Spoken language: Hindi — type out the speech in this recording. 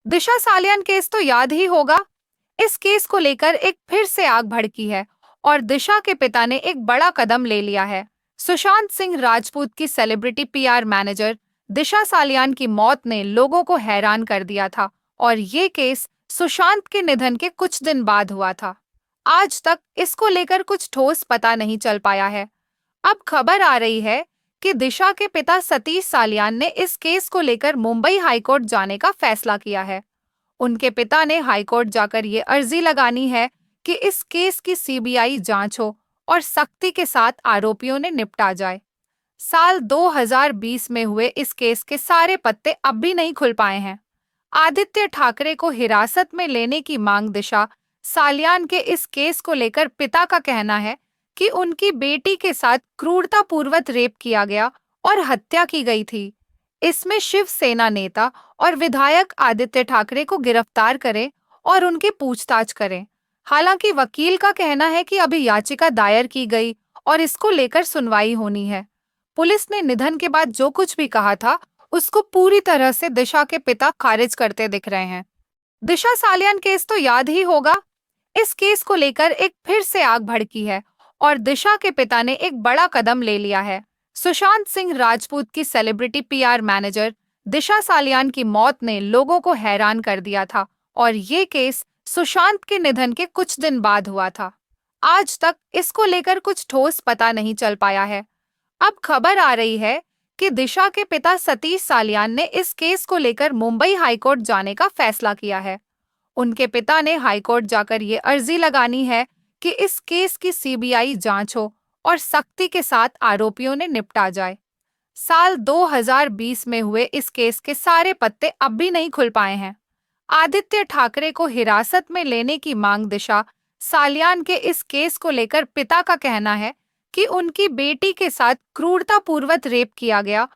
दिशा सालियान केस तो याद ही होगा। इस केस को लेकर एक फिर से आग भड़की है और दिशा के पिता ने एक बड़ा कदम ले लिया है। सुशांत सिंह राजपूत की सेलिब्रिटी पीआर मैनेजर दिशा सालियान की मौत ने लोगों को हैरान कर दिया था और ये केस सुशांत के निधन के कुछ दिन बाद हुआ था। आज तक इसको लेकर कुछ ठोस पता नहीं चल पाया है। अब खबर आ रही है कि दिशा के पिता सतीश सालियान ने इस केस को लेकर मुंबई हाईकोर्ट जाने का फैसला किया है। उनके पिता ने हाईकोर्ट जाकर ये अर्जी लगानी है कि इस केस की सीबीआई जांच हो और सख्ती के साथ आरोपियों ने निपटा जाए। साल 2020 में हुए इस केस के सारे पत्ते अब भी नहीं खुल पाए हैं। आदित्य ठाकरे को हिरासत में लेने की मांग दिशा सालियान के इस केस को लेकर पिता का कहना है कि उनकी बेटी के साथ क्रूरतापूर्वक रेप किया गया और हत्या की गई थी। इसमें शिवसेना नेता और विधायक आदित्य ठाकरे को गिरफ्तार करें और उनकी पूछताछ करें। हालांकि वकील का कहना है कि अभी याचिका दायर की गई और इसको लेकर सुनवाई होनी है। पुलिस ने निधन के बाद जो कुछ भी कहा था, उसको पूरी तरह से दिशा के पिता खारिज करते दिख रहे हैं। दिशा सालियान केस तो याद ही होगा। इस केस को लेकर एक फिर से आग भड़की है और दिशा के पिता ने एक बड़ा कदम ले लिया है। सुशांत सिंह राजपूत की सेलिब्रिटी पीआर मैनेजर दिशा सालियान की मौत ने लोगों को हैरान कर दिया था और ये केस सुशांत के निधन के कुछ दिन बाद हुआ था। आज तक इसको लेकर कुछ ठोस पता नहीं चल पाया है। अब खबर आ रही है कि दिशा के पिता सतीश सालियान ने इस केस को लेकर मुंबई हाईकोर्ट जाने का फैसला किया है। उनके पिता ने हाईकोर्ट जाकर ये अर्जी लगानी है कि इस केस की सीबीआई जांच हो और सख्ती के साथ आरोपियों ने निपटा जाए। साल 2020 में हुए इस केस के सारे पत्ते अब भी नहीं खुल पाए हैं। आदित्य ठाकरे को हिरासत में लेने की मांग दिशा सालियान के इस केस को लेकर पिता का कहना है कि उनकी बेटी के साथ क्रूरतापूर्वक रेप किया गया